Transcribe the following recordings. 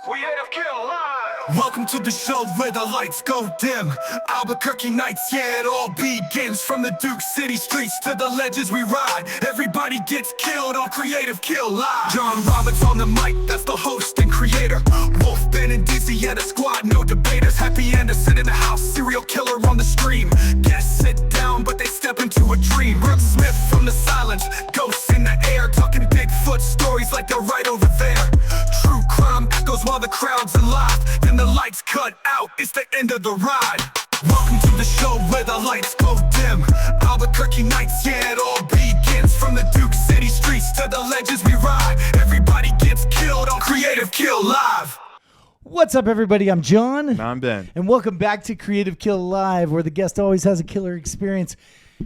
Creative Kill Live! Welcome to the show where the lights go dim. Albuquerque nights, yeah, it all begins. From the Duke City streets to the ledges we ride. Everybody gets killed on Creative Kill Live. John Roberts on the mic, that's the host and creator. Wolf, Ben, and Dizzy and a squad, no debaters. Happy Anderson in the house, serial killer on the stream. Guests sit down, but they step into a dream. Brooke Smith from the silence, ghosts in the air. Talking Bigfoot stories like they're right over there. True crime echoes while the crowd's alive. Then the lights cut out, it's the end of the ride. Welcome to the show where the lights go dim. Albuquerque nights, yeah, it all begins. From the Duke City streets to the ledges we ride. Everybody gets killed on Creative Kill Live. What's up, everybody? I'm John. And I'm Ben. And welcome back to Creative Kill Live, where the guest always has a killer experience.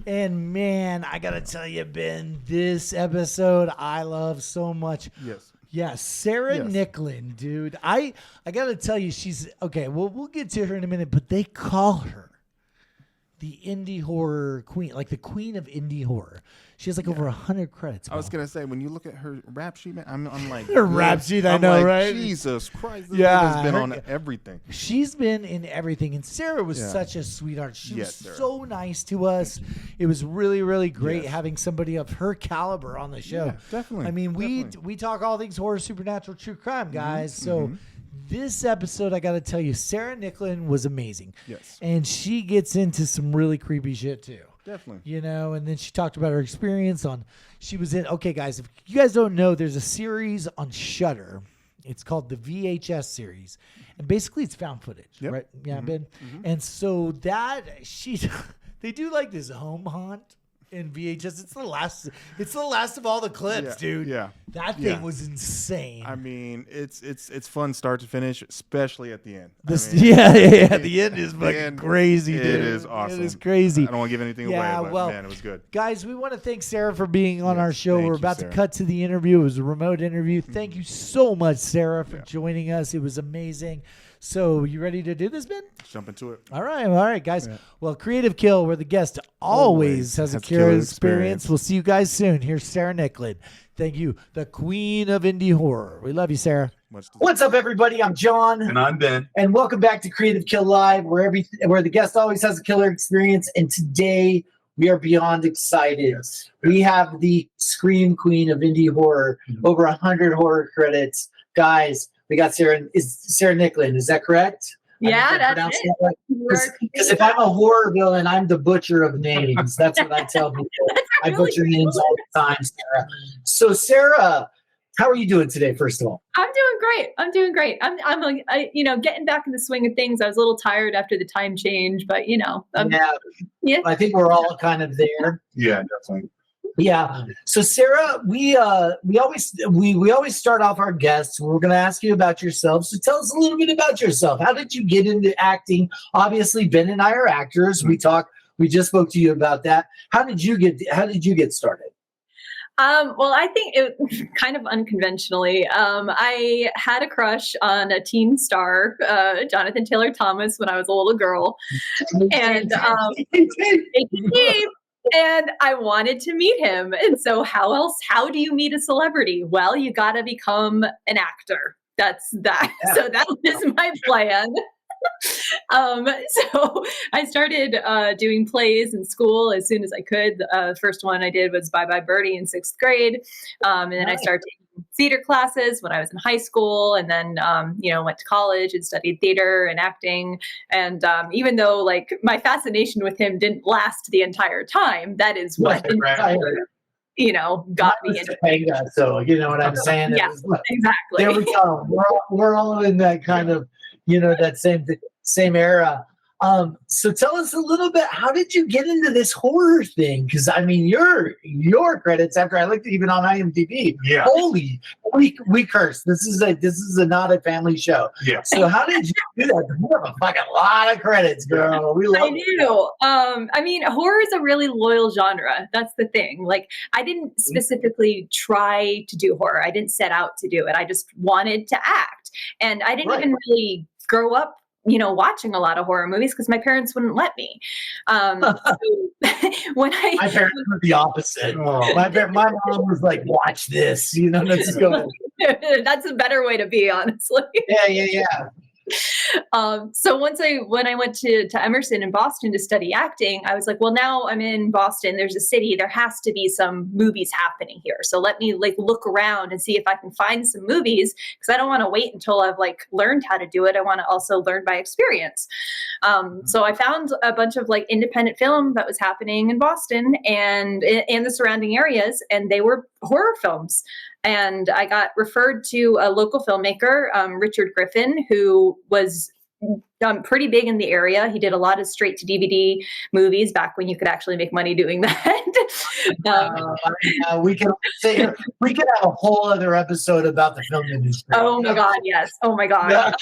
And man, I gotta tell you, Ben, this episode I love so much. Yes. Yeah, Sarah Yes. Nicklen, dude. I gotta tell you, she's okay. Well, we'll get to her in a minute, but they call her the indie horror queen, like the queen of indie horror. She has like over 100 credits. I was going to say, when you look at her rap sheet, man, I'm like... Her rap sheet, I I'm know, like, right? Jesus Christ, this Yeah, nigga's been her- on everything. She's been in everything, and Sarah was Yeah. such a sweetheart. She Yes, was Sarah. so nice to us. It was really, really great Yes. having somebody of her caliber on the show. Yeah, definitely, I mean, definitely. we talk all things horror, supernatural, true crime, guys. So this episode, I got to tell you, Sarah Nicklen was amazing. Yes. And she gets into some really creepy shit too. Definitely. You know, and then she talked about her experience on, she was in, okay, guys, if you guys don't know, there's a series on Shudder. It's called the VHS series. And basically it's found footage, Yep. right? Yeah, Ben. And so they do like this home haunt in VHS. It's the last of all the clips, Yeah, dude. yeah, That thing yeah. was insane. I mean, it's fun start to finish, especially at the end. This, I mean, yeah. The end is fucking end, crazy, dude. It is awesome. It is crazy. I don't want to give anything Yeah, away, but well, man, it was good. Guys, we want to thank Sarah for being on Yes, our show. thank We're you, about Sarah. to cut to the interview. It was a remote interview. Thank you so much, Sarah, for joining us. It was amazing. So, you ready to do this, Ben? Jump into it. All right, guys. Well, Creative Kill, where the guest always has a killer experience. We'll see you guys soon. Here's Sarah Nicklen. Thank you, the queen of indie horror. We love you, Sarah. What's up, everybody? I'm John. And I'm Ben. And welcome back to Creative Kill Live, where the guest always has a killer experience. And today we are beyond excited. Yes. We have the scream queen of indie horror, over 100 horror credits. Guys, we got Sarah Nicklen. Is that correct? Yeah, that's it. Because if I'm a horror villain, I'm the butcher of names. That's what I tell people. I really butcher names all the time, Sarah. So, Sarah, how are you doing today, first of all? I'm doing great. I'm getting back in the swing of things. I was a little tired after the time change, but yeah. I think we're all kind of there. Yeah, definitely. Yeah. So Sarah, we always start off our guests. We're going to ask you about yourself. So tell us a little bit about yourself. How did you get into acting? Obviously, Ben and I are actors. We just spoke to you about that. How did you get started? Well, I think it kind of unconventionally. I had a crush on a teen star, Jonathan Taylor Thomas, when I was a little girl, and and I wanted to meet him. And so how do you meet a celebrity? Well, you got to become an actor. That's that. Yeah. So that was my plan. So I started doing plays in school as soon as I could. The first one I did was Bye Bye Birdie in 6th grade. And then I started taking theater classes when I was in high school, and then, went to college and studied theater and acting. And even though like my fascination with him didn't last the entire time, that is what got me into it. So you know what I'm saying? Yeah, exactly. There we go. We're all in that kind of, that same era. So tell us a little bit, how did you get into this horror thing? Because I mean, your credits, after I looked even on IMDb, holy, we curse. This is not a family show. Yeah. So how did you do that? You have a fucking lot of credits, girl. We love do. I mean, horror is a really loyal genre. That's the thing. Like, I didn't specifically try to do horror. I didn't set out to do it. I just wanted to act, and I didn't even really grow up watching a lot of horror movies because my parents wouldn't let me. So when my parents were the opposite. My mom was like, "Watch this," let's go. That's a better way to be, honestly. Yeah. So when I went to Emerson in Boston to study acting, I was like, well, now I'm in Boston. There's a city. There has to be some movies happening here. So let me like look around and see if I can find some movies, because I don't want to wait until I've like learned how to do it. I want to also learn by experience. So I found a bunch of like independent film that was happening in Boston and in the surrounding areas, and they were horror films. And I got referred to a local filmmaker, Richard Griffin, who was pretty big in the area. He did a lot of straight to DVD movies back when you could actually make money doing that. We can have a whole other episode about the film industry. Oh my God, yes. Oh my God.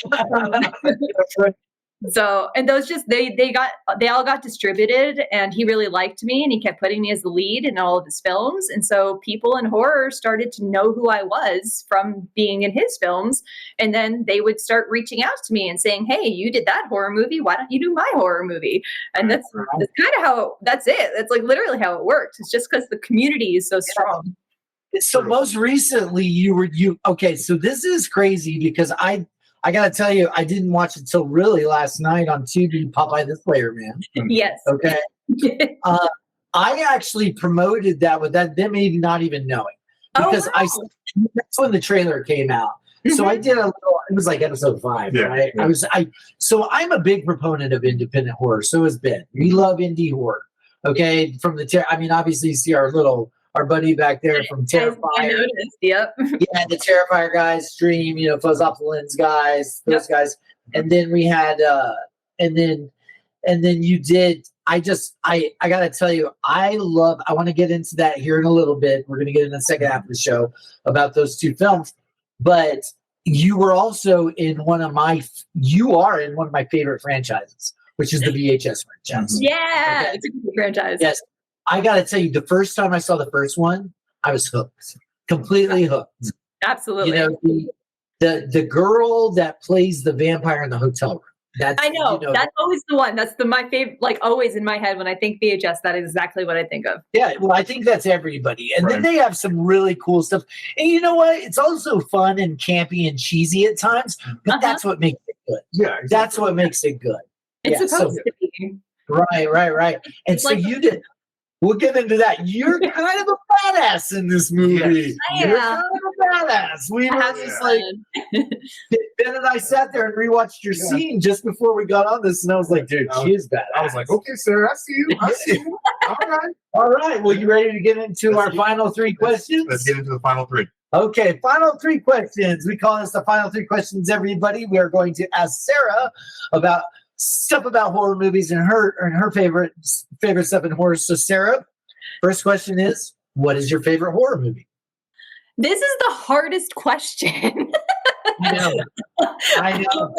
So, and those just, they all got distributed, and he really liked me, and he kept putting me as the lead in all of his films. And so people in horror started to know who I was from being in his films. And then they would start reaching out to me and saying, hey, you did that horror movie. Why don't you do my horror movie? And that's kind of that's it. That's like literally how it works. It's just because the community is so strong. So most recently okay, so this is crazy because I got to tell you, I didn't watch it till really last night on TV, Popeye the Slayer Man. Yes. Okay. I actually promoted that with that, them maybe not even knowing. Because that's when the trailer came out. So I did a little, it was like episode 5, right? Yeah. So I'm a big proponent of independent horror. So has Ben. We love indie horror. Okay. From obviously you see our buddy back there from Terrifier. I noticed, yep. Yeah, the Terrifier guys, Stream, Fuzz Off the Lens guys, those guys. And then we had, and then you did, I got to tell you, I want to get into that here in a little bit. We're going to get in the second half of the show about those 2 films. But you were also in one of my favorite franchises, which is the VHS franchise. Yeah, it's a good franchise. Yes. I got to tell you, the first time I saw the first one, I was hooked, completely hooked. Absolutely. The girl that plays the vampire in the hotel room. That's always the one. That's my favorite, like always in my head when I think VHS, that is exactly what I think of. Yeah, well, I think that's everybody. And then they have some really cool stuff. And you know what? It's also fun and campy and cheesy at times, but that's what makes it good. Yeah, exactly. That's what makes it good. It's supposed to be. Right. And so you did. We'll get into that. You're kind of a badass in this movie. Yeah. You're kind of a badass. We were just like, Ben and I sat there and rewatched your scene just before we got on this, and I was like, dude, she is badass. I was like, okay, sir, I see you. All right. Well, you ready to get into our final 3 questions? Let's get into the final 3. Okay, final 3 questions. We call this the final 3 questions, everybody. We are going to ask Sarah about stuff about horror movies and her favorite stuff in horror. So Sarah, first question is, what is your favorite horror movie? This is the hardest question. I know.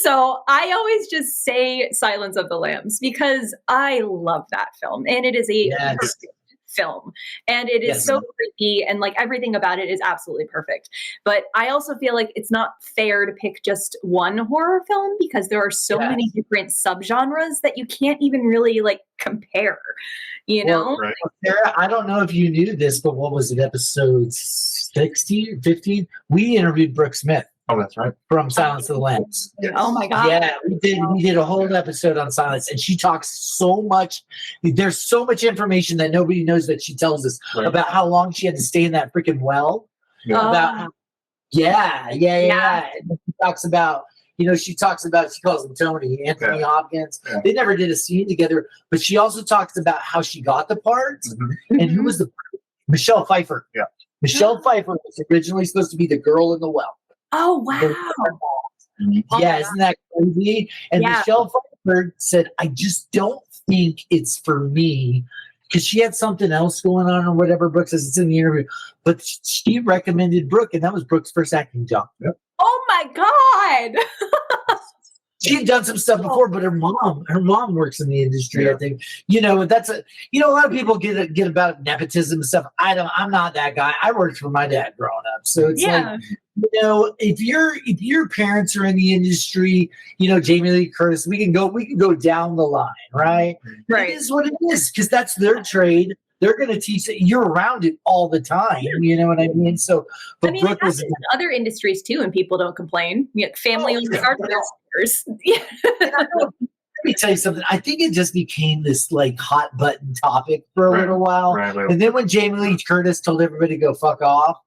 So I always just say Silence of the Lambs because I love that film, and it is a perfect film, and it is so creepy, and like everything about it is absolutely perfect. But I also feel like it's not fair to pick just one horror film because there are so many different subgenres that you can't even really like compare, know? Right. Sarah, I don't know if you knew this, but what was it, episode 16, 15? We interviewed Brooke Smith. Oh, that's right. From Silence of the Lambs. Yes. Oh my God. Yeah, we did a whole episode on Silence, and she talks so much. There's so much information that nobody knows that she tells us about how long she had to stay in that freaking well. Yeah. About how, And she talks about, she calls him Tony, Anthony Hopkins. Yeah. They never did a scene together, but she also talks about how she got the part and who was Michelle Pfeiffer. Yeah. Michelle Pfeiffer was originally supposed to be the girl in the well. Oh, wow. Yeah, isn't that crazy? And Michelle Pfeiffer said, I just don't think it's for me, because she had something else going on or whatever. Brooke says it's in the interview. But she recommended Brooke, and that was Brooke's first acting job. Yep. Oh, my God. She had done some stuff before, but her mom works in the industry. I think, that's a lot of people get about nepotism and stuff. I'm not that guy. I worked for my dad growing up. So it's like, if your parents are in the industry, Jamie Lee Curtis, we can go down the line, right? It is what it is, because that's their trade. they're going to teach it. You're around it all the time. You know what I mean? So, but I mean, Brooke it was happens in other industries too, and people don't complain. Family-owned hardware stores. Let me tell you something. I think it just became this like hot button topic for a little while. Right. And then when Jamie Lee Curtis told everybody to go fuck off,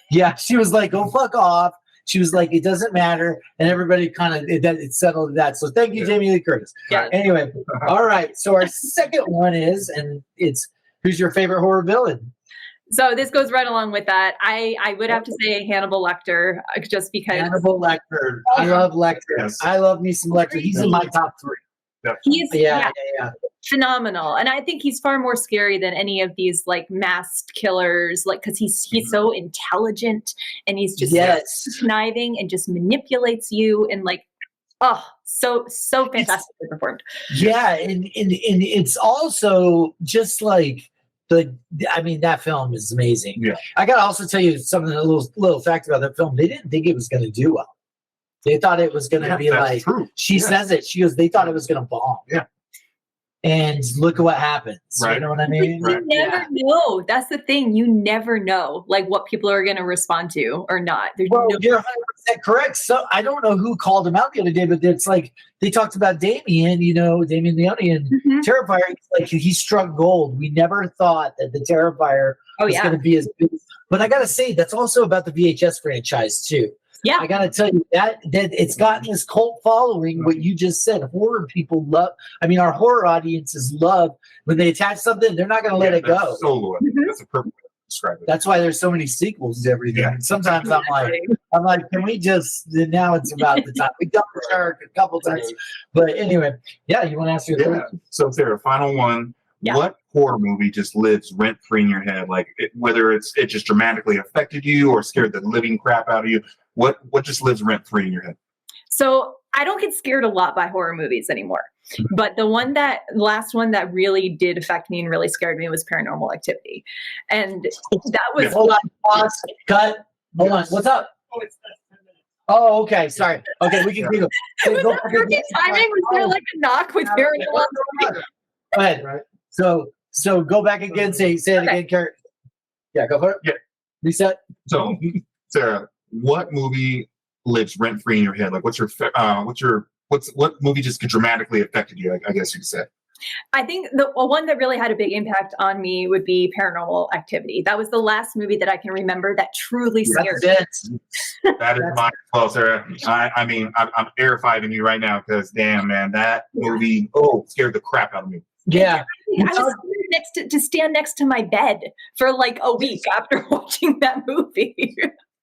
yeah, she was like, go fuck off. She was like, it doesn't matter. And everybody kind of, it settled that. So thank you, Jamie Lee Curtis. Yeah. Anyway, all right. So our second one is, and it's, who's your favorite horror villain? So this goes right along with that. I would have to say Hannibal Lecter, just because Hannibal Lecter. I love Lecter. Yes. I love me some Lecter. He's in my top 3. he's Yeah. phenomenal, and I think he's far more scary than any of these like masked killers, like because he's so intelligent and he's just conniving and just manipulates you and like so fantastically performed. Yeah, and it's also just like that film is amazing. Yeah. I gotta also tell you something, a little fact about that film. They didn't think it was gonna do well. They thought it was gonna be like true. She says it. She goes, they thought it was gonna bomb. Yeah. And look at what happens. Right. You know what I mean? You never know. That's the thing. You never know like what people are going to respond to or not. There's Well, no- you're 100% correct. So I don't know who called him out the other day, but it's like they talked about Damien, Damien Leone and Terrifier. Like he struck gold. We never thought that the Terrifier was going to be as big. But I got to say, that's also about the VHS franchise too. Yeah. I got to tell you that it's gotten this cult following. What you just said, horror people love. I mean, our horror audiences love when they attach something. They're not going to let it go. So loyal. That's a perfect way to describe it. That's why there's so many sequels to everything. Yeah. Sometimes I'm like, can we just? Now it's about the time. We dumped the shark a couple times, but anyway, yeah. You want to ask your third? So Sarah, final one. Yeah. What horror movie just lives rent free in your head? Like whether it just dramatically affected you or scared the living crap out of you. What just lives rent free in your head? So I don't get scared a lot by horror movies anymore. But the last one that really did affect me and really scared me was Paranormal Activity. And that was Hold on, pause, cut. Hold on. What's up? Oh, okay. Sorry. Okay, we can go. was that perfect timing? Was there like a knock with Paranormal Activity? Go ahead. Right. So go back again. Say it again, Kurt. Yeah, go for it. Yeah. Reset. So Sarah, what movie lives rent free in your head? Like what movie just dramatically affected you? I guess you could say. I think the one that really had a big impact on me would be Paranormal Activity. That was the last movie that I can remember that truly scared me. That is mine as well, Sarah. I mean, I'm air fiving you right now because damn, man, that movie scared the crap out of me. Yeah. I was scared to stand next to my bed for like a week after watching that movie.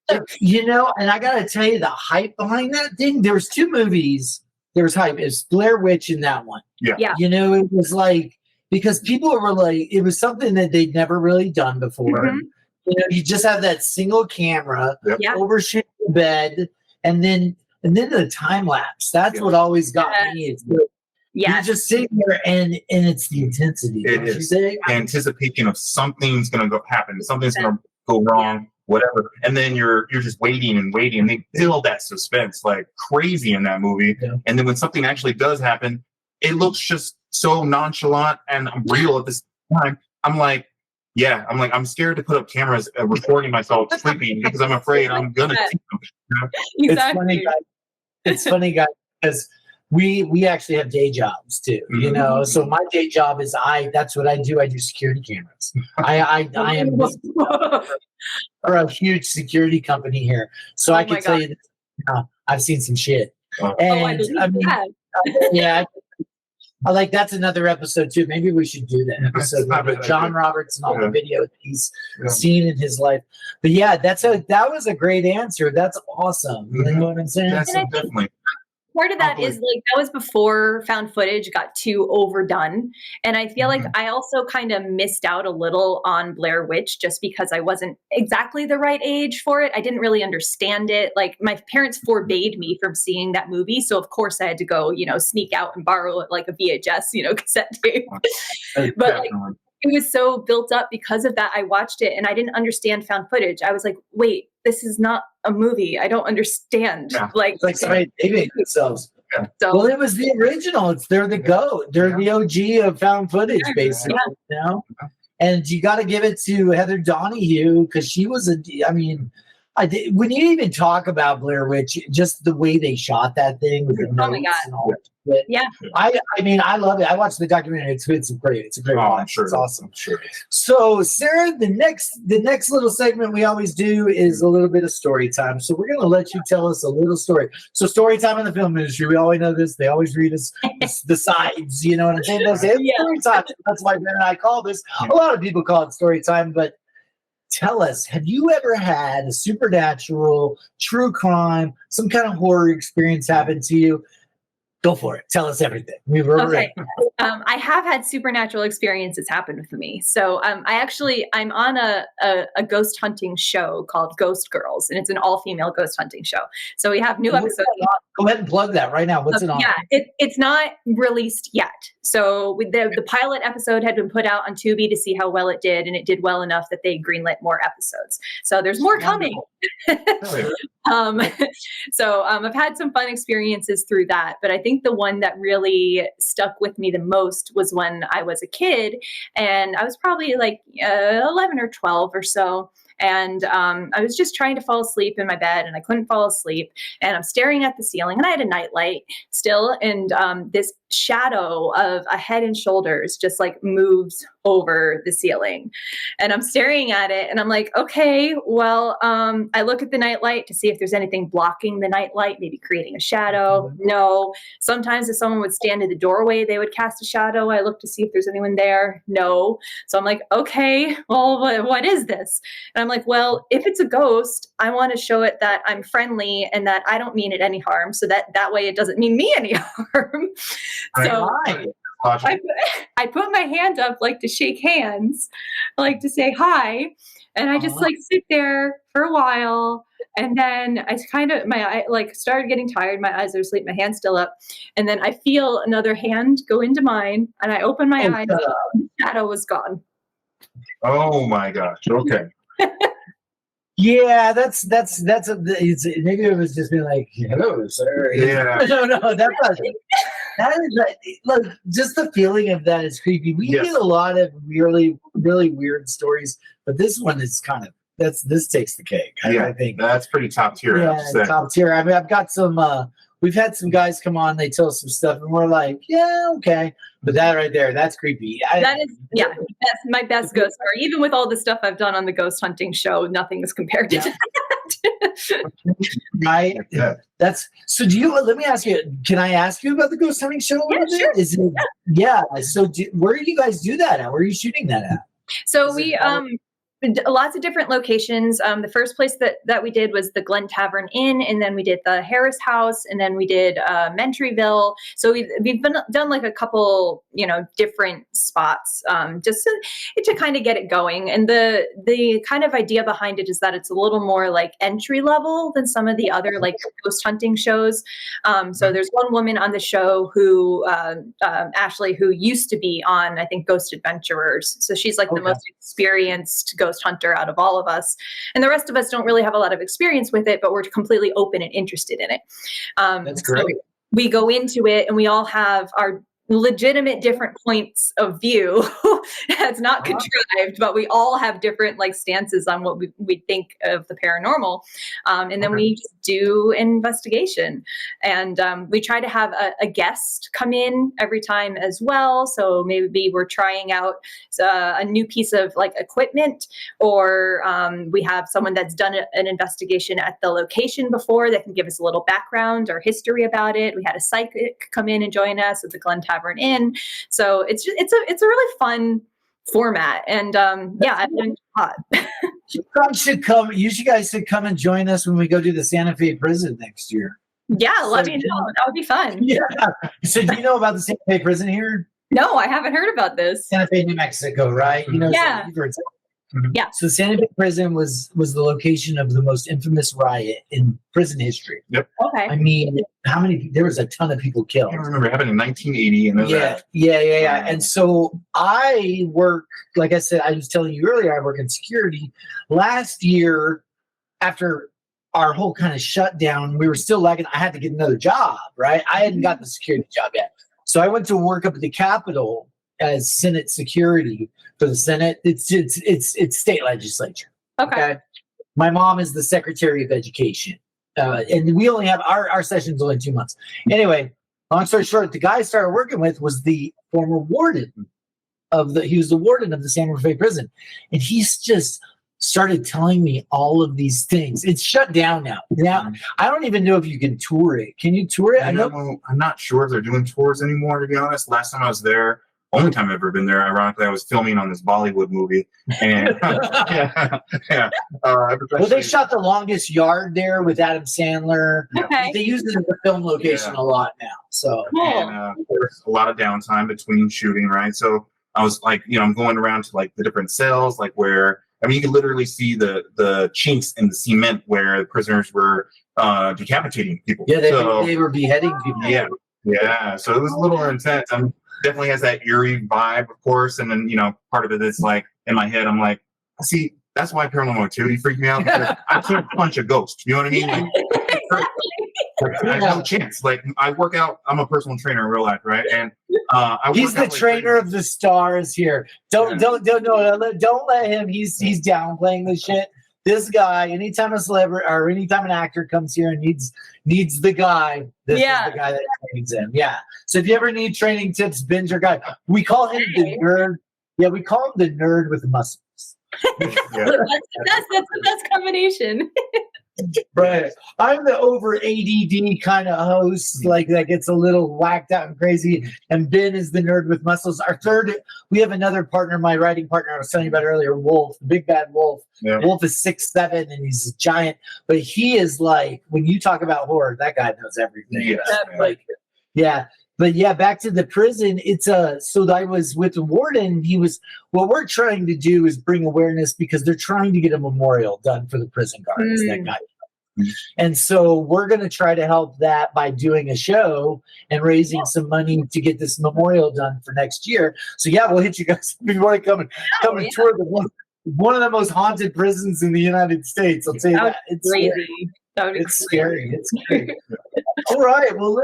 And I gotta tell you the hype behind that thing. There was 2 movies. There was hype. It was Blair Witch in that one. Yeah. It was like because people were like, it was something that they'd never really done before. Mm-hmm. You just have that single camera overshoot the bed, and then the time lapse. That's what always got me. It's you're just sitting there, and it's the intensity. It is anticipation of something's gonna happen. Something's gonna go wrong. Whatever, and then you're just waiting, and they build that suspense like crazy in that movie. Yeah. And then when something actually does happen, it looks just so nonchalant and real at this time. I'm scared to put up cameras recording myself sleeping because I'm afraid I'm gonna see them. Exactly. It's funny, guys, because we actually have day jobs too. So my day job is that's what I do. I do security cameras. I am for a huge security company here, so I can tell you this, I've seen some shit. And I mean, I like that's another episode too. Maybe we should do that episode with John Roberts and all the video that he's seen in his life. But yeah, that was a great answer. That's awesome. You know what I'm saying? That's definitely. Part of that is like that was before found footage got too overdone. And I feel like I also kind of missed out a little on Blair Witch just because I wasn't exactly the right age for it. I didn't really understand it. Like my parents forbade me from seeing that movie. So of course I had to go, sneak out and borrow like a VHS, cassette tape. But like it was so built up because of that. I watched it and I didn't understand found footage. I was like, wait, this is not a movie. I don't understand. Yeah. Like sorry, they made themselves. Yeah. So, well, it was the original. They're the GOAT. They're the OG of found footage, basically. And you got to give it to Heather Donahue because she was when you even talk about Blair Witch, just the way they shot that thing with the Oh my notes God. and all that. Yeah. I love it. I watched the documentary. It's great. It's a great Oh, I'm watch. sure. It's awesome. I'm sure. So, Sarah, the next little segment we always do is a little bit of story time. So we're gonna let you tell us a little story. So, story time in the film industry, we always know this. They always read us the sides. You know what I'm saying? They'll say it's story time. That's why Ben and I call this. A lot of people call it story time, but tell us, have you ever had a supernatural, true crime, some kind of horror experience happen to you? Go for it. Tell us everything. Okay. I have had supernatural experiences happen with me. So I'm on a ghost hunting show called Ghost Girls, and it's an all-female ghost hunting show. So we have new episodes. Go ahead and plug that right now. What's it on? Yeah, it's not released yet. So the pilot episode had been put out on Tubi to see how well it did, and it did well enough that they greenlit more episodes. So there's more coming. I've had some fun experiences through that, but I think the one that really stuck with me the most was when I was a kid, and I was probably like 11 or 12 or so. And I was just trying to fall asleep in my bed, and I couldn't fall asleep. And I'm staring at the ceiling, and I had a nightlight still. And this shadow of a head and shoulders just like moves over the ceiling. And I'm staring at it, and I'm like, okay, well, I look at the nightlight to see if there's anything blocking the nightlight, maybe creating a shadow. No. Sometimes if someone would stand in the doorway, they would cast a shadow. I look to see if there's anyone there. No. So I'm like, okay, well, what is this? And I'm like, well, if it's a ghost, I want to show it that I'm friendly and that I don't mean it any harm, so that way it doesn't mean me any harm. So I put my hand up like to shake hands, like to say hi, and I just like sit there for a while, and then I started getting tired. My eyes are asleep, my hand's still up, and then I feel another hand go into mine, and I open my eyes, and the shadow was gone. Oh my gosh. Okay. Yeah, that's maybe it was just being like, hello, sir. Yeah. No, that is look, just the feeling of that is creepy. We get a lot of really, really weird stories, but this one is kind of this takes the cake. I think that's pretty top tier. Yeah, top tier. I mean, I've got some. We've had some guys come on, they tell us some stuff, and we're like, yeah, okay. But that right there, that's creepy. That's my best ghost story. Even with all the stuff I've done on the ghost hunting show, nothing is compared to that. Right? Yeah. That's so. Let me ask you. Can I ask you about the ghost hunting show? Sure. Is it? So where do you guys do that at? Where are you shooting that at? So lots of different locations. The first place that we did was the Glen Tavern Inn, and then we did the Harris House, and then we did Mentryville. So we've done like a couple, different spots, just to kind of get it going. And the kind of idea behind it is that it's a little more like entry level than some of the other like ghost hunting shows. So there's one woman on the show who Ashley, who used to be on, I think, Ghost Adventurers. So she's like the most experienced ghost hunter out of all of us, and the rest of us don't really have a lot of experience with it, but we're completely open and interested in it. That's great. So we go into it, and we all have our legitimate different points of view. That's not contrived, but we all have different like stances on what we think of the paranormal, and then we just do an investigation, and we try to have a guest come in every time as well. So maybe we're trying out a new piece of like equipment, or we have someone that's done an investigation at the location before that can give us a little background or history about it. We had a psychic come in and join us at the Glen Tavern Inn. So it's a really fun format, and I learned a lot. You guys should come and join us when we go to the Santa Fe prison next year. Yeah, let me know. That would be fun. Yeah. So do you know about the Santa Fe prison here? No, I haven't heard about this. Santa Fe, New Mexico, right? Yeah. Yeah. So Santa Fe prison was the location of the most infamous riot in prison history. Yep. Okay. I mean, there was a ton of people killed. I remember it happened in 1980. And Yeah. And so I work, like I said, I was telling you earlier, I work in security. Last year, after our whole kind of shutdown, we were still lagging. I had to get another job, right? I hadn't got the security job yet. So I went to work up at the Capitol as Senate security for the Senate. It's state legislature. Okay. My mom is the Secretary of Education, and we only have our session's only 2 months. Anyway, long story short, the guy I started working with was the former warden he was the warden of the San Rafael prison, and he's just started telling me all of these things. It's shut down now. Now I don't even know if you can tour it. Can you tour it? I know. I'm not sure if they're doing tours anymore, to be honest. Last time I was there, only time I've ever been there, ironically, I was filming on this Bollywood movie. And yeah. Well, they shot The Longest Yard there with Adam Sandler. Okay. They use it as a film location a lot now. So And of course, a lot of downtime between shooting, right? So I was like, I'm going around to like the different cells, like where, you could literally see the chinks in the cement where the prisoners were decapitating people. yeah, they were beheading people. Yeah. So it was a little intense. Definitely has that eerie vibe, of course. And then, part of it is like in my head, I'm like, see, that's why paranormal activity freaked me out. Because I can't punch a ghost. You know what I mean? Like, I have no chance. Like I work out. I'm a personal trainer in real life, right? And he's the trainer of the stars here. Don't let him. He's downplaying the shit. This guy, anytime a celebrity or anytime an actor comes here and needs the guy, this is the guy that trains him. Yeah. So if you ever need training tips, Ben's your guy. We call him the nerd. Yeah, we call him the nerd with muscles. That's the best combination. Right. I'm the over ADD kind of host, like that gets a little whacked out and crazy. And Ben is the nerd with muscles. Our third, we have another partner, my writing partner I was telling you about earlier, Wolf, the big bad Wolf. Yeah. Wolf is 6'7" and he's a giant, but he is like, when you talk about horror, that guy knows everything. But yeah, back to the prison. So I was with the warden. What we're trying to do is bring awareness because they're trying to get a memorial done for the prison guards that got killed. And so we're going to try to help that by doing a show and raising some money to get this memorial done for next year. So yeah, we'll hit you guys if you want to come and tour one of the most haunted prisons in the United States. I'll tell you that. It's crazy. It's scary. It's scary. All right. Well,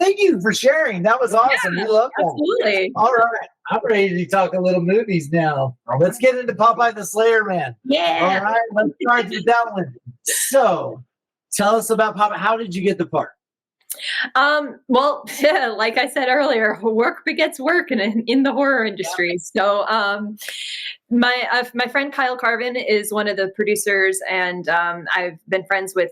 thank you for sharing. That was awesome. We love that. Absolutely. All right. I'm ready to talk a little movies now. Let's get into Popeye the Slayer Man. Yeah. All right. Let's start with that one. So tell us about Popeye. How did you get the part? Well, like I said earlier, work begets work in the horror industry. So, my friend Kyle Carvin is one of the producers, and I've been friends with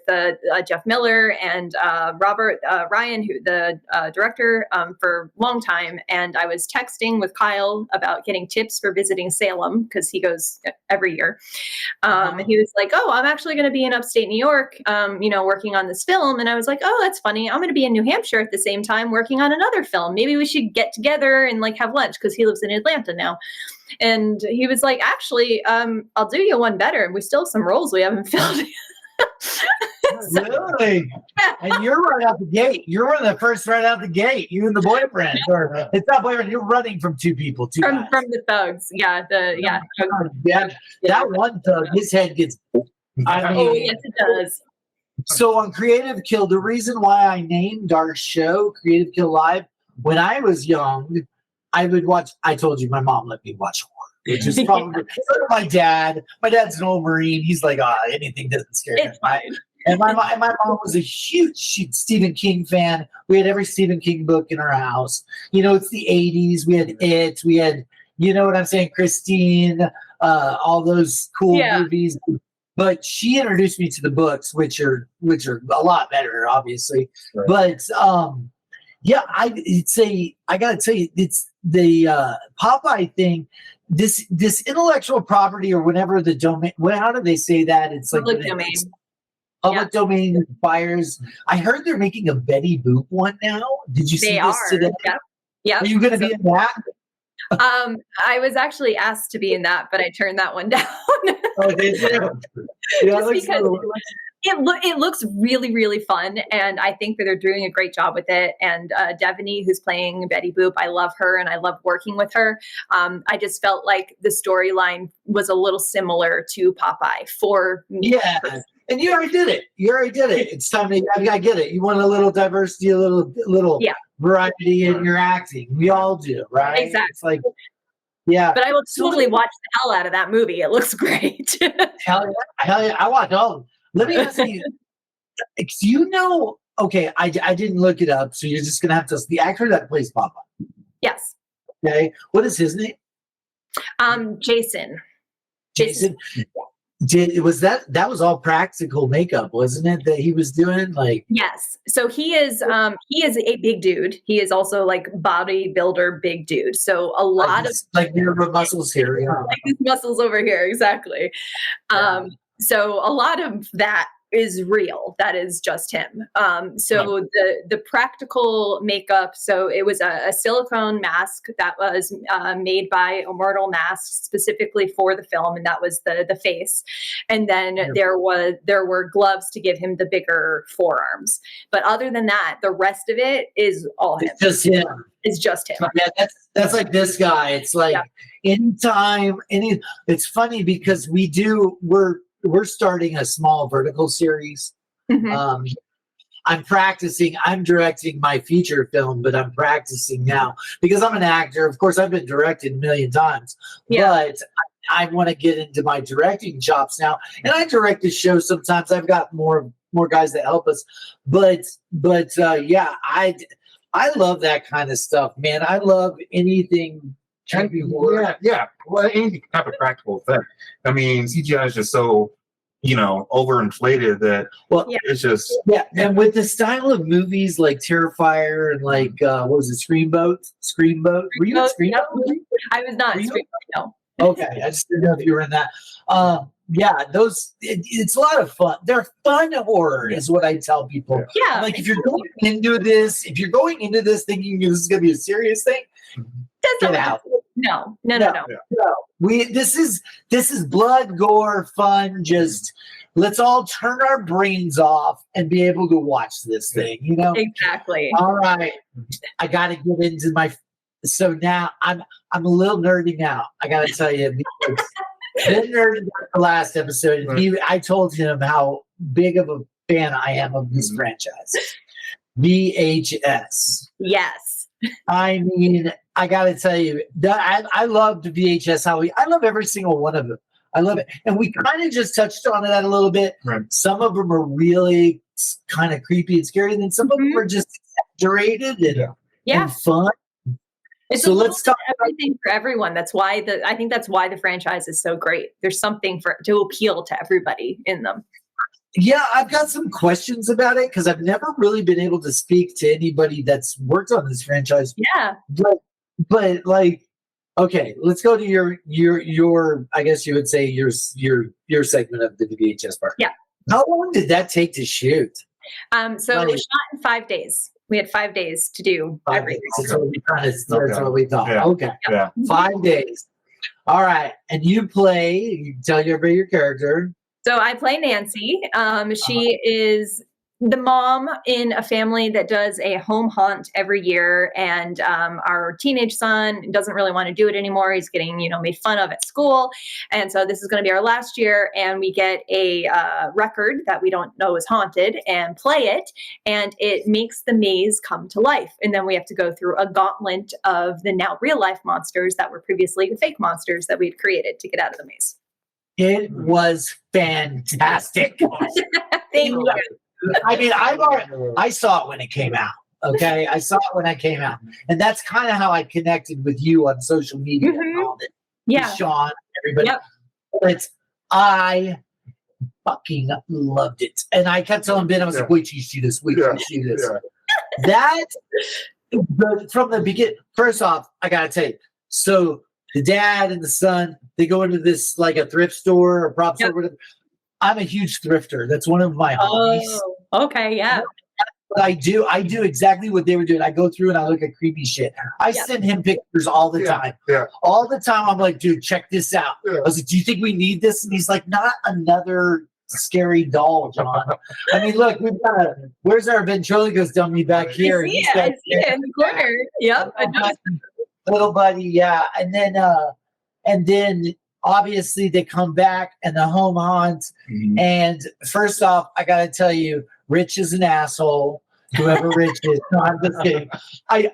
Jeff Miller and Robert Ryan, who the director, for a long time. And I was texting with Kyle about getting tips for visiting Salem because he goes every year. And he was like, "Oh, I'm actually going to be in upstate New York, working on this film." And I was like, "Oh, that's funny. I'm going to be in New Hampshire at the same time working on another film. Maybe we should get together and like have lunch," because he lives in Atlanta now. And he was like, "Actually, I'll do you one better. And we still have some roles we haven't filled." Really? And you're right out the gate. You're one of the first right out the gate. You and the boyfriend. Or it's not boyfriend. You're running from two people. From the thugs. Yeah. That one thug, his head gets. Oh, yes, it does. So on Creative Kill, the reason why I named our show Creative Kill Live, when I was young, I would watch. I told you my mom let me watch horror, which is probably my dad. My dad's an old Marine. He's like, anything doesn't scare him. And my mom was a huge Stephen King fan. We had every Stephen King book in our house. It's the 80s. We had It. We had, you know what I'm saying, Christine, all those cool movies. But she introduced me to the books, which are a lot better, obviously. Right. But I gotta tell you, it's the Popeye thing. This intellectual property or whatever the domain. How do they say that? It's like public domain. Public domain inspires. I heard they're making a Betty Boop one now. Did you see this today? Yeah. Are you going to be in that? I was actually asked to be in that, but I turned that one down. Oh, did you? Just because it looks really, really fun, and I think that they're doing a great job with it. And Devaney, who's playing Betty Boop, I love her, and I love working with her. I just felt like the storyline was a little similar to Popeye for me. Yeah. And you already did it. It's time to. I get it. You want a little diversity, a little variety in your acting. We all do, right? Exactly. It's like, yeah. But I will totally watch the hell out of that movie. It looks great. Hell yeah! I watch all of them. Let me ask you. Do you know? Okay, I didn't look it up, so you're just gonna have to. The actor that plays Papa. Yes. Okay, what is his name? Jason. Jason. Was that was all practical makeup, wasn't it? That he was doing like. Yes. So he is a big dude. He is also like bodybuilder, big dude. So a lot of like your muscles here, yeah. like these muscles over here, exactly. So a lot of that is real. That is just him. So the practical makeup. So it was a silicone mask that was made by Immortal Masks specifically for the film, and that was the face. And then there were gloves to give him the bigger forearms. But other than that, the rest of it is all him. It's just him. It's just him. Yeah, that's like this guy. It's like anytime. It's funny because we're starting a small vertical series. Mm-hmm. I'm practicing. I'm directing my feature film, but I'm practicing now because I'm an actor. Of course, I've been directed a million times, but I want to get into my directing chops now. And I direct the show sometimes. I've got more guys that help us, but yeah, I love that kind of stuff, man. I love anything. Yeah. Well, any type of practical effect. I mean, CGI is just so, overinflated that it's just And with the style of movies like Terrifier and like what was it, Screamboat? Were you in Screamboat? I was not in Screamboat. No. Okay, I just didn't know if you were in that. It's a lot of fun. They're fun horror, is what I tell people. Yeah. Like if you're going into this thinking this is going to be a serious thing, get out. No. This is blood, gore, fun. Just let's all turn our brains off and be able to watch this thing. Exactly. All right, I got to get into my. So now I'm a little nerdy now. I got to tell you, because Ben nerded out the last episode. And I told him how big of a fan I am of this franchise, VHS. Yes. I mean, I got to tell you, I love the VHS Halloween. I love every single one of them. I love it. And we kind of just touched on that a little bit. Right. Some of them are really kind of creepy and scary. And then some of them are just exaggerated and fun. So let's talk everything for everyone. That's why I think that's why the franchise is so great. There's something to appeal to everybody in them. Yeah, I've got some questions about it because I've never really been able to speak to anybody that's worked on this franchise. Yeah. But like, okay, let's go to your I guess you would say your segment of the VHS part. Yeah. How long did that take to shoot? So it was shot in 5 days. We had 5 days to do everything. That's what we thought. Yeah. Okay. Yeah. 5 days. All right. And you tell everybody your character. So I play Nancy. She is the mom in a family that does a home haunt every year. And our teenage son doesn't really want to do it anymore. He's getting, made fun of at school. And so this is going to be our last year. And we get a record that we don't know is haunted and play it. And it makes the maze come to life. And then we have to go through a gauntlet of the now real life monsters that were previously the fake monsters that we'd created to get out of the maze. It was fantastic. Thank you. I mean, I saw it when it came out. Okay, I saw it when it came out, and that's kind of how I connected with you on social media and all that. Yeah, with Sean, everybody. Yep. But I fucking loved it, and I kept telling Ben, I was like, "Wait till you see this. Wait till you see this." From the beginning. First off, I gotta tell you. So the dad and the son, they go into this like a thrift store or prop store. Whatever. I'm a huge thrifter. That's one of my hobbies. Oh, okay, yeah. But I do exactly what they were doing. I go through and I look at creepy shit. I send him pictures all the time. Yeah. All the time. I'm like, dude, check this out. I was like, do you think we need this? And he's like, not another scary doll, John. I mean, look, we've got where's our ventriloquist dummy back here? I see it in the corner. Yep. Little buddy, yeah. And then obviously they come back and the home haunt. Mhm. And first off, I got to tell you, Rich is an asshole. Whoever Rich is. No, I'm just kidding.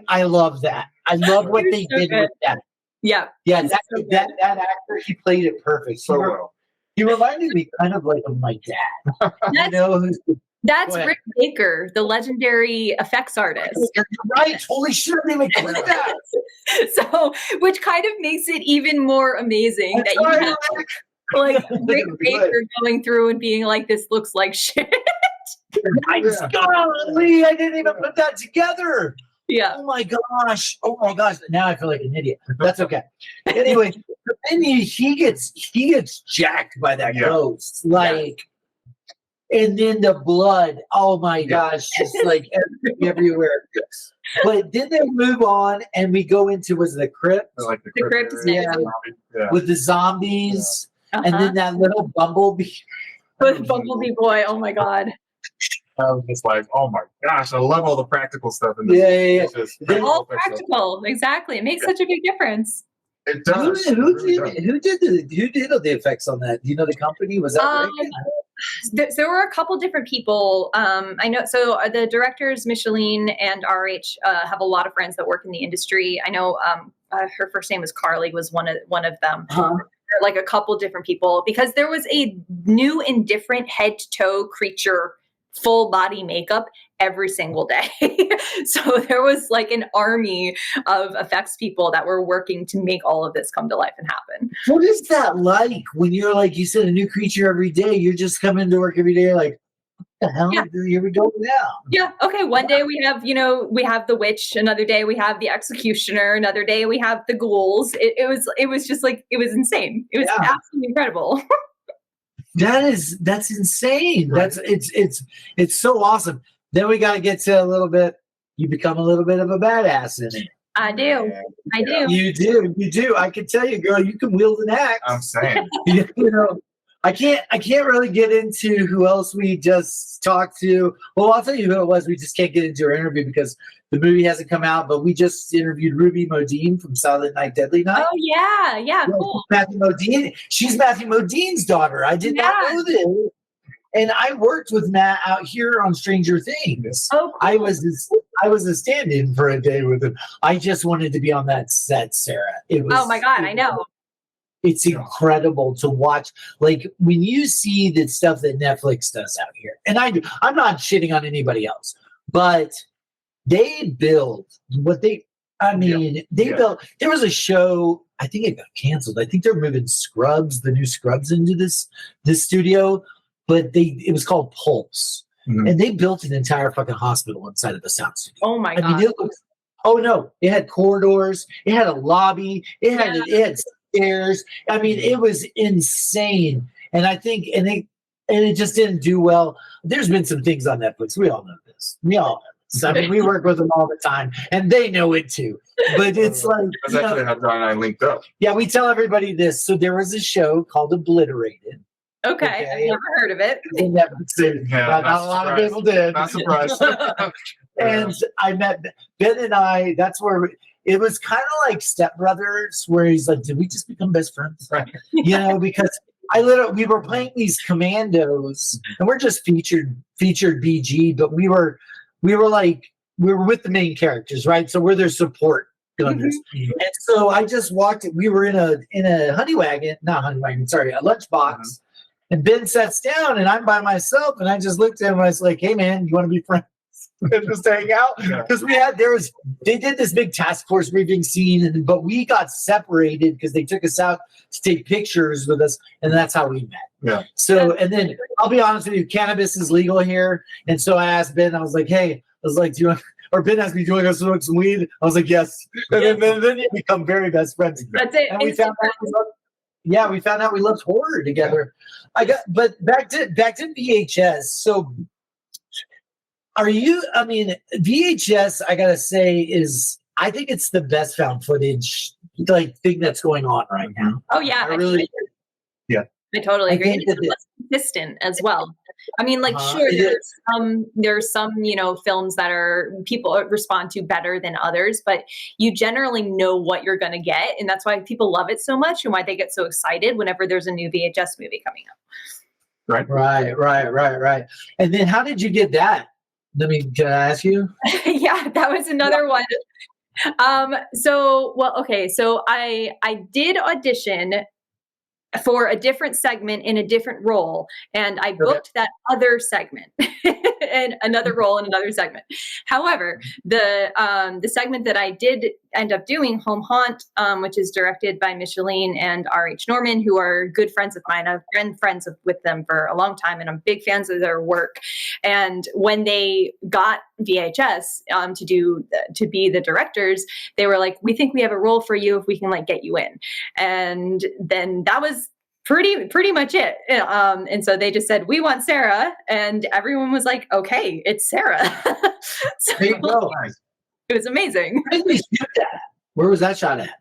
I love that. I love what You're they so did good. with that. Yeah. Yeah, He's that, so good. that actor, he played it perfect. So well. He reminded me kind of like of my dad. You That's, know, who's that's Go ahead. Rick Baker, the legendary effects artist. You're right. Holy shit, I didn't even click that. So, which kind of makes it even more amazing that you Sorry, have Rick. like Rick Good. Baker going through and being like, "This looks like shit." Golly, I didn't even put that together. Yeah. Oh my gosh. Oh my gosh. Now I feel like an idiot. That's okay. Anyway, but then he gets jacked by that Yeah. ghost. Like, and then the blood. Oh my gosh, just like everywhere. But then they move on and we go into was the crypt Like the The crypt is area. next. Yeah. with the zombies and Uh-huh. then that little bumblebee. With Bumblebee Boy. Oh my god. I was just like, oh my gosh, I love all the practical stuff in this. Yeah. It's just All practical stuff. practical. Exactly. It makes such a big difference. It Who, does. who It really did does. who did the effects on that? Do you know the company? Was that Um, Rick? there were a couple different people. I know. So the directors, Micheline and RH, have a lot of friends that work in the industry. I know her first name was Carly, was one of them. Huh? Like a couple different people, because there was a new and different head to toe creature, full body makeup every single day. So there was like an army of effects people that were working to make all of this come to life and happen. What is that like when you're like you said a new creature every day? You're just coming to work every day like what the hell? Yeah. Here we go now. Yeah. Okay. One day we have, we have the witch. Another day we have the executioner. Another day we have the ghouls. It was just like, it was insane. It was Yeah. absolutely incredible. That's insane. It's so awesome. Then we got to get to a little bit. You become a little bit of a badass in it. I do. I do. You do. I can tell you, girl. You can wield an axe. I'm saying. You know, I can't really get into who else we just talked to. Well, I'll tell you who it was. We just can't get into our interview because the movie hasn't come out. But we just interviewed Ruby Modine from Silent Night, Deadly Night. Oh yeah. Yeah. Yeah, Cool. Matthew Modine. She's Matthew Modine's daughter. I did not Yeah. know this. And I worked with Matt out here on Stranger Things. Oh, cool. I was a stand-in for a day with him. I just wanted to be on that set, Sarah. It was. Oh my God. I know. It's incredible to watch. Like when you see the stuff that Netflix does out here, and I'm not shitting on anybody else, but they build what they. I mean, they built. There was a show. I think it got canceled. I think they're moving Scrubs, the new Scrubs, into this studio, but it was called Pulse, Mhm. and they built an entire fucking hospital inside of the sound studio. Oh my I God. mean, oh no, it had corridors, it had a lobby, it had stairs. I mean, it was insane. And I think, and it just didn't do well. There's been some things on Netflix. We all know this. I mean, we work with them all the time, and they know it too. But it's like, That's actually how John and I linked up. yeah, we tell everybody this. So there was a show called Obliterated. Okay. Okay. I've never heard of it. In Netflix. Yeah, not not a lot of surprised. people did. Not surprised. And I met Ben and I. That's where it was kind of like Step Brothers, where he's like, "Did we just become best friends?" Right. You know, because we were playing these commandos, and we're just featured BG, but we were with the main characters, right? So we're their support gunners. Mhm. And so I just walked. We were in a honey wagon, not honey wagon, sorry, a lunchbox. And Ben sits down, and I'm by myself, and I just looked at him, and I was like, "Hey, man, you want to be friends?" And just hang out Yeah. because they did this big task force briefing scene, but we got separated because they took us out to take pictures with us, and that's how we met. Yeah. So, and then I'll be honest with you, cannabis is legal here, and so I asked Ben. I was like, "Hey," I was like, "Do you want?" Or Ben asked me, "Do you want to smoke some weed?" I was like, "Yes." And then you become very best friends. That's it. And we found out we loved horror together. But back to VHS. So VHS, I gotta say, I think it's the best found footage thing that's going on right now. Oh yeah. I really I totally I agree. And think it's less consistent as well. I mean, like, sure, It is. there's some, films that are people respond to better than others, but you generally know what you're going to get. And that's why people love it so much and why they get so excited whenever there's a new VHS movie coming up. Right. And then how did you get that? Can I ask you? Yeah, that was another one. So I did audition for a different segment in a different role, and I booked that other segment and another role in another segment. However, the segment that I did end up doing, Home Haunt, which is directed by Micheline and R.H. Norman, who are good friends of mine. I've been friends with them for a long time, and I'm big fans of their work. And when they got VHS to be the directors, they were like, "We think we have a role for you if we can get you in." And then that was pretty much it. And so they just said, "We want Sarah," and everyone was like, "Okay, it's Sarah." So There you go. it was amazing. Where did we shoot that? Where was that shot at?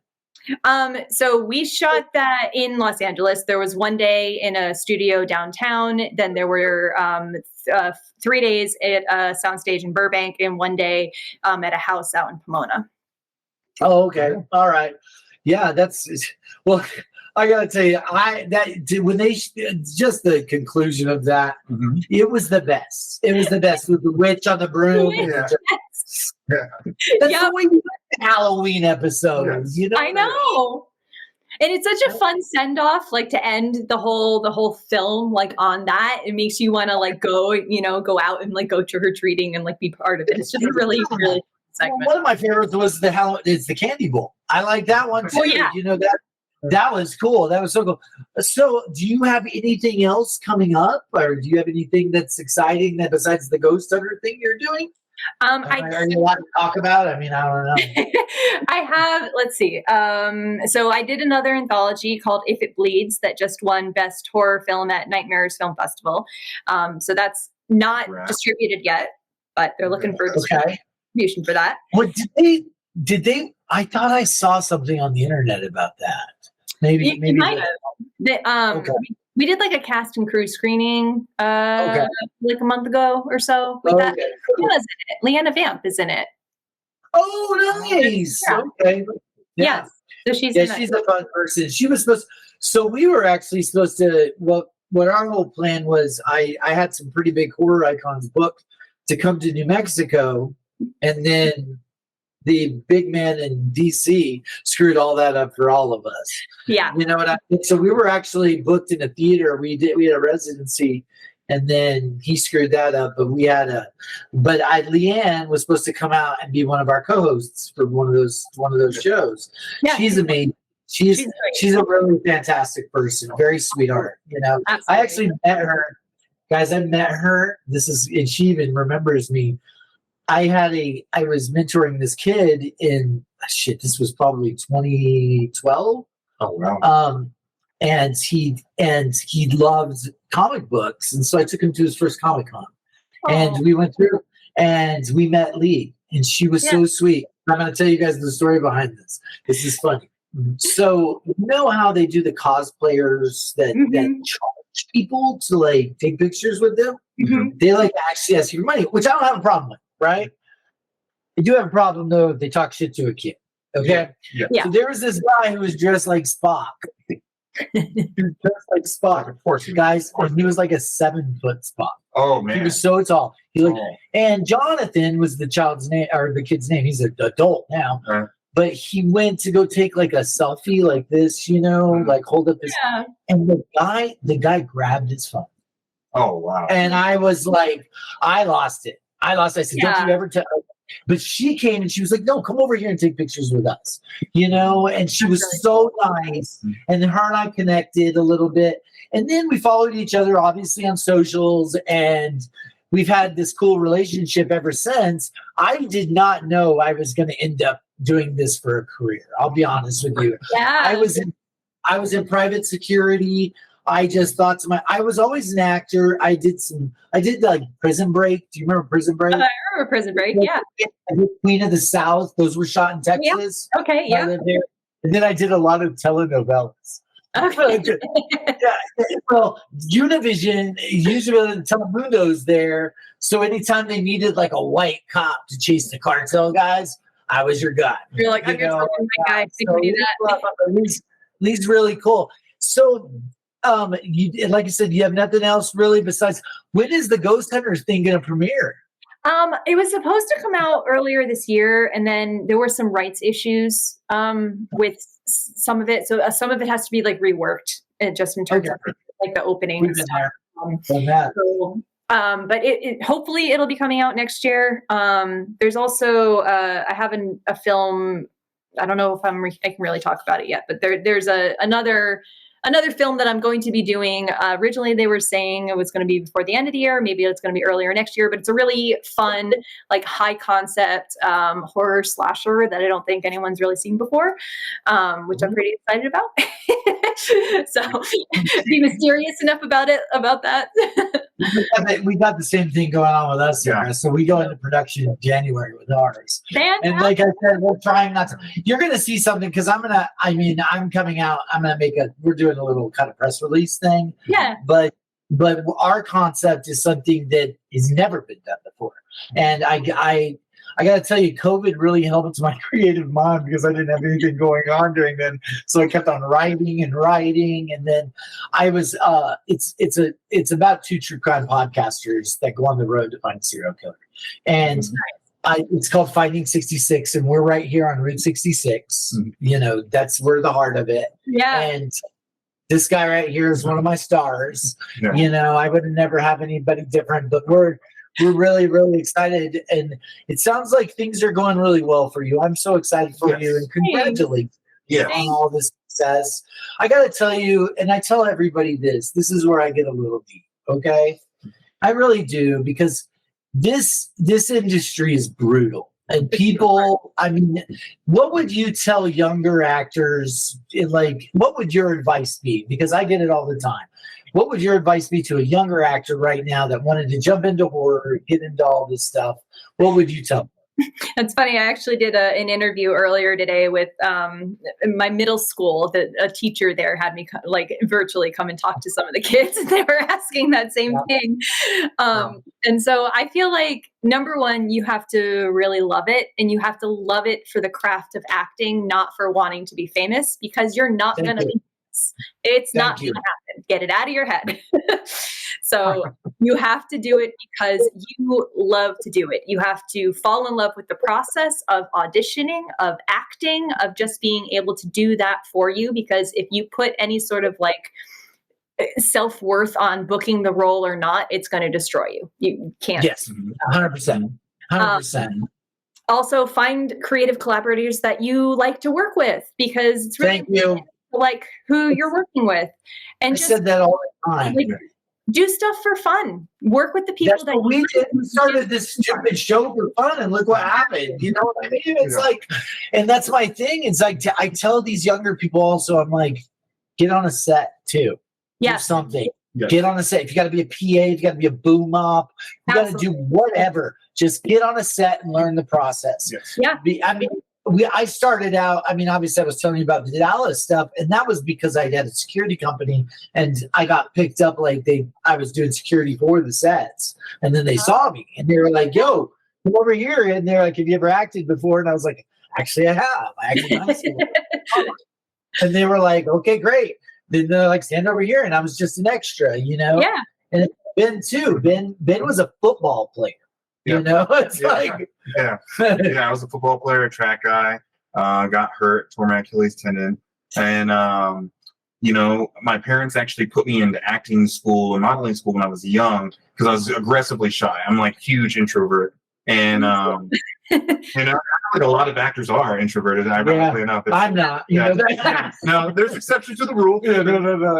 So we shot that in Los Angeles. There was one day in a studio downtown. Then there were 3 days at a soundstage in Burbank, and one day at a house out in Pomona. Oh, okay. All right. Yeah, well, I gotta tell you, when they just the conclusion of that, it was the best. It was the best with the witch on the broom. Yeah. That's the way you do the Halloween episode. Yes. I know. And it's such a fun send off, to end the whole film on that. It makes you want to go out and go trick or treating and be part of it. It's just a really really segment. One of my favorites was the candy bowl. I like that one too. Oh, yeah. That was cool. That was so cool. So, do you have anything else coming up, or do you have anything that's exciting that besides the Ghost Hunter thing you're doing? Are you allowed to talk about? I mean, I don't know. I have. Let's see. So I did another anthology called If It Bleeds that just won Best Horror Film at Nightmares Film Festival. So that's not distributed yet, but they're looking for distribution for that. What did they? I thought I saw something on the internet about that. Maybe You might have. We did a cast and crew screening a month ago or so with that. Who was in it? Leanna Vamp is in it. Oh, nice. Yeah. Okay. Yeah. So she's a fun person. She was supposed. So we were actually supposed to. What our whole plan was, I had some pretty big horror icons booked to come to New Mexico, and then the big man in DC screwed all that up for all of us. Yeah. You know what I mean? So we were actually booked in a theater. We had a residency, and then he screwed that up. But Leanne was supposed to come out and be one of our co-hosts for one of those shows. Yeah. She's amazing. She's a really fantastic person. Very sweetheart. Absolutely. I actually met her. Guys, I met her. And she even remembers me. I was mentoring this kid this was probably 2012. Oh, wow. And he loved comic books. And so I took him to his first Comic-Con. And we went through and we met Lee, and she was so sweet. I'm going to tell you guys the story behind this. This is funny. So you know how they do the cosplayers that charge people to take pictures with them? They actually ask you for money, which I don't have a problem with. Right? I do have a problem though if they talk shit to a kid. Okay? Yeah. So there was this guy who was dressed like Spock. Of course. Guys, and he was like a 7-foot Spock. Oh man. He was so tall. And Jonathan was the child's name or the kid's name. He's an adult now. But he went to go take a selfie like this, hold up his and the guy grabbed his phone. Oh wow. And I was like, I lost it. I said, don't you ever tell. But she came and she was like, no, come over here and take pictures with us. And she was so nice. And then her and I connected a little bit. And then we followed each other, obviously, on socials. And we've had this cool relationship ever since. I did not know I was going to end up doing this for a career. I'll be honest with you. Yeah. I was in private security. I just thought I was always an actor. I did Prison Break. Do you remember Prison Break? I remember Prison Break, yeah. Queen of the South. Those were shot in Texas. Yep. Okay, yeah. And then I did a lot of telenovelas. Okay. Well, Univision usually Telemundo's there, so anytime they needed like a white cop to chase the cartel guys, I was your guy. You're like, I'm You know, your guy. I think we do that. Lee's really cool. So, you like I said, you have nothing else really besides. When is the Ghost Hunters thing going to premiere? It was supposed to come out earlier this year, and then there were some rights issues with some of it. So some of it has to be like reworked, just in terms of like the opening and stuff. But it hopefully it'll be coming out next year. There's also I have a film. I don't know if I can really talk about it yet, but there's another film that I'm going to be doing. Originally, they were saying it was going to be before the end of the year. Maybe it's going to be earlier next year, but it's a really fun, like high concept horror slasher that I don't think anyone's really seen before, which I'm pretty excited about. So be mysterious enough about that. We got the same thing going on with us, Sarah. So we go into production in January with ours. Fantastic. And like I said, we're trying not to. You're going to see something because I'm coming out. I'm going to we're doing a little kind of press release thing. Yeah. But our concept is something that has never been done before. And I got to tell you, COVID really helped my creative mind because I didn't have anything going on during then. So I kept on writing. And then I was, it's about two true crime podcasters that go on the road to find a serial killer. And it's called Finding 66. And we're right here on Route 66. Mm-hmm. That's we're the heart of it. Yeah. And this guy right here is one of my stars. Yeah. I would never have anybody different, but we're really, really excited. And it sounds like things are going really well for you. I'm so excited for you and congratulate you on all this success. I got to tell you, and I tell everybody this is where I get a little deep. Okay. I really do, because this industry is brutal. And people, what would you tell younger actors? What would your advice be? Because I get it all the time. What would your advice be to a younger actor right now that wanted to jump into horror, get into all this stuff? What would you tell them? That's funny. I actually did an interview earlier today with my middle school. A teacher there had me virtually come and talk to some of the kids, and they were asking that same thing. And so I feel like, number one, you have to really love it, and you have to love it for the craft of acting, not for wanting to be famous, because you're not going to be famous. It's not going to happen. Get it out of your head. So you have to do it because you love to do it. You have to fall in love with the process of auditioning, of acting, of just being able to do that for you. Because if you put any sort of self-worth on booking the role or not, it's going to destroy you. You can't. Yes, 100%. 100%. Also, find creative collaborators that you like to work with, because it's really like who you're working with. And I said that all the time. Do stuff for fun. Work with the people that we did. We started this stupid show for fun, and look what happened. You know what I mean? It's and that's my thing. It's like, I tell these younger people also, I'm like, get on a set too. Do something. Yes. Get on a set. If you got to be a PA, if you got to be a boom op, you got to do whatever. Just get on a set and learn the process. Yes. Yeah. I started out, obviously I was telling you about the Dallas stuff, and that was because I had a security company, and I got picked up I was doing security for the sets, and then they saw me, and they were like, yo, come over here, and they're like, have you ever acted before? And I was like, actually I have. I acted in high school. And they were like, okay, great. Then they're like, stand over here, and I was just an extra, Yeah. And Ben too. Ben was a football player. It's I was a football player, a track guy, got hurt, tore my Achilles tendon. And, my parents actually put me into acting school and modeling school when I was young, because I was aggressively shy. I'm huge introvert. And, a lot of actors are introverted. Ironically enough. I'm not. No, there's exceptions to the rule. No.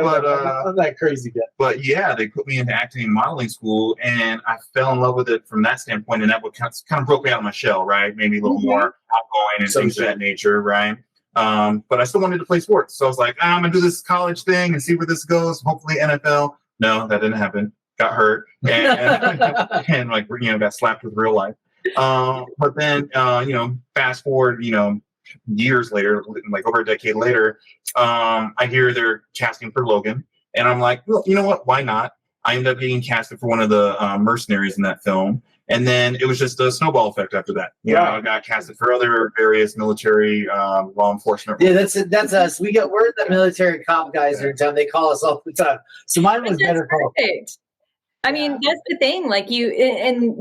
But, I'm that crazy guy. But they put me into acting and modeling school, and I fell in love with it from that standpoint. And that would kind of broke me out of my shell, right? Made me a little more outgoing and things of that nature, right? But I still wanted to play sports. So I was like, I'm going to do this college thing and see where this goes. Hopefully NFL. No, that didn't happen. Got hurt. And got slapped with real life. But then, fast forward, years later, like over a decade later, I hear they're casting for Logan, and I'm like, well, you know what? Why not? I ended up getting casted for one of the mercenaries in that film. And then it was just a snowball effect after that. You know, I got casted for other various military law enforcement. Yeah, that's us. We're the military cop guys here in town. They call us all the time. So mine was better called. Perfect. I mean, that's the thing. Like and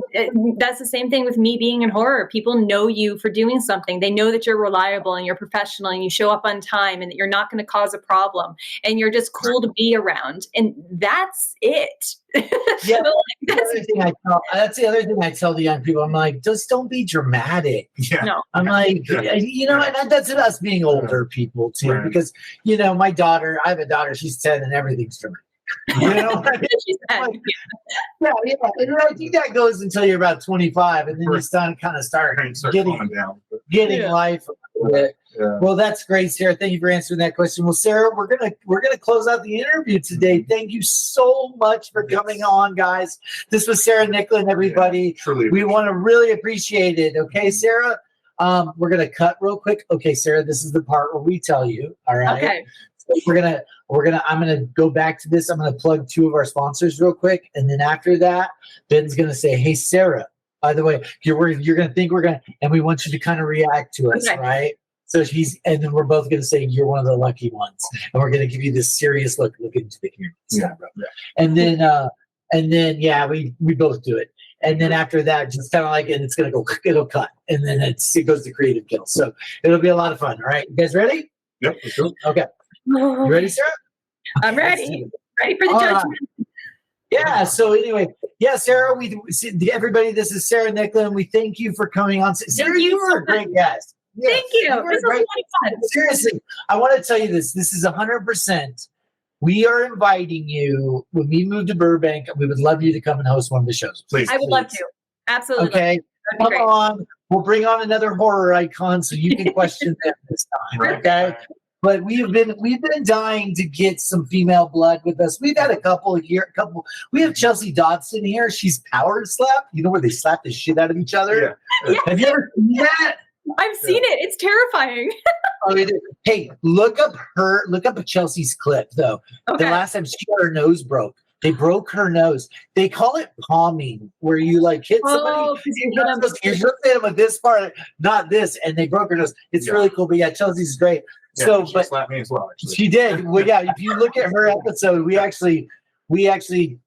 that's the same thing with me being in horror. People know you for doing something. They know that you're reliable and you're professional and you show up on time and that you're not going to cause a problem and you're just cool to be around. And that's it. Yeah, that's the other thing I tell the young people. I'm like, just don't be dramatic. Yeah. No. I'm like, you know, and that's us being older people too, Right. because you know, I have a daughter. She's 10, and everything's dramatic. You know what I mean? She said, Yeah. And I think that goes until you're about 25, and then you start Calming down. getting life a little bit. Yeah. Well, that's great, Sarah. Thank you for answering that question. Well, Sarah, we're gonna close out the interview today. Thank you so much for coming on, guys. This was Sarah Nicklen, everybody. Truly. We want to really appreciate it. Okay, Sarah. We're gonna cut real quick. Okay, Sarah, this is the part where we tell you. All right. okay. So I'm gonna go back to this. I'm gonna plug 2 of our sponsors real quick, and then after that, Ben's gonna say, "Hey, Sarah, by the way, you're gonna think we're gonna, and we want you to kind of react to us, Okay. right?" So and then we're both gonna say you're one of the lucky ones, and we're gonna give you this serious look into the camera. Yeah. And then yeah, we both do it. And then after that, just kind of like, and it's it'll cut, and then it goes to creative kill. So it'll be a lot of fun. All right, you guys ready? Yep. Let's go. Okay, you ready, Sarah? I'm ready. Ready for the All right. judgment. Yeah. So anyway, yeah, Sarah. Everybody. This is Sarah Nicklen. We thank you for coming on. Sarah, you you were so a great guest. Yes, Thank you. were This a was a great- lot of fun. Seriously, I want to tell you this. This is 100%. We are inviting you when we move to Burbank. We would love you to come and host one of the shows. Please. I would love to. Absolutely. Okay. That'd be Come great. on. We'll bring on another horror icon so you can question them this time. Right. Okay. But we've been dying to get some female blood with us. We've had a couple. We have Chelsea Dodson here. She's power slap. You know where they slap the shit out of each other? Yeah. Have you ever seen that? I've seen it. It's terrifying. Oh, it is. Hey, look up Chelsea's clip though. Okay. The last time she got her nose broke. They broke her nose. They call it palming, where you like hit somebody. Oh, 'cause you hit You're them. supposed to hit them with this part, not this, and they broke her nose. It's really cool. But yeah, Chelsea's great. Yeah, So, she but slapped me as well. Actually. she did. Well, yeah. If you look at her episode, we actually,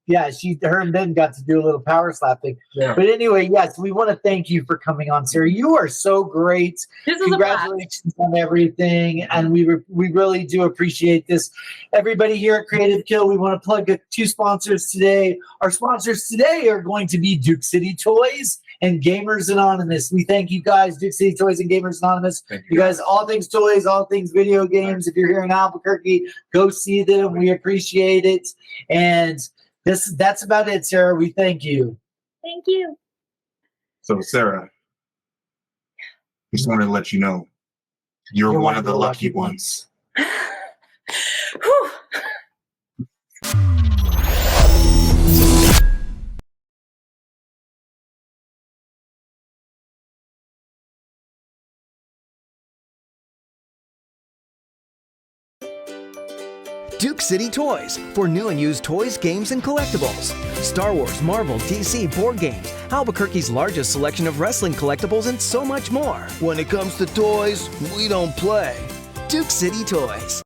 yeah, her and Ben got to do a little power slapping. Yeah. But anyway, yes, we want to thank you for coming on, Sarah. You are so great. This is a blast. Congratulations on everything, and we really do appreciate this. Everybody here at Creative Kill, we want to plug 2 sponsors today. Our sponsors today are going to be Duke City Toys and Gamers Anonymous. We thank you guys, Duke City Toys and Gamers Anonymous. Thank You guys, all things toys, all things video games. If you're here in Albuquerque, go see them. We appreciate it. And that's about it, Sarah. We thank you. Thank you. So, Sarah, just wanted to let you know you're one of the lucky ones. Whew. Duke City Toys for new and used toys, games, and collectibles. Star Wars, Marvel, DC, board games, Albuquerque's largest selection of wrestling collectibles, and so much more. When it comes to toys, we don't play. Duke City Toys.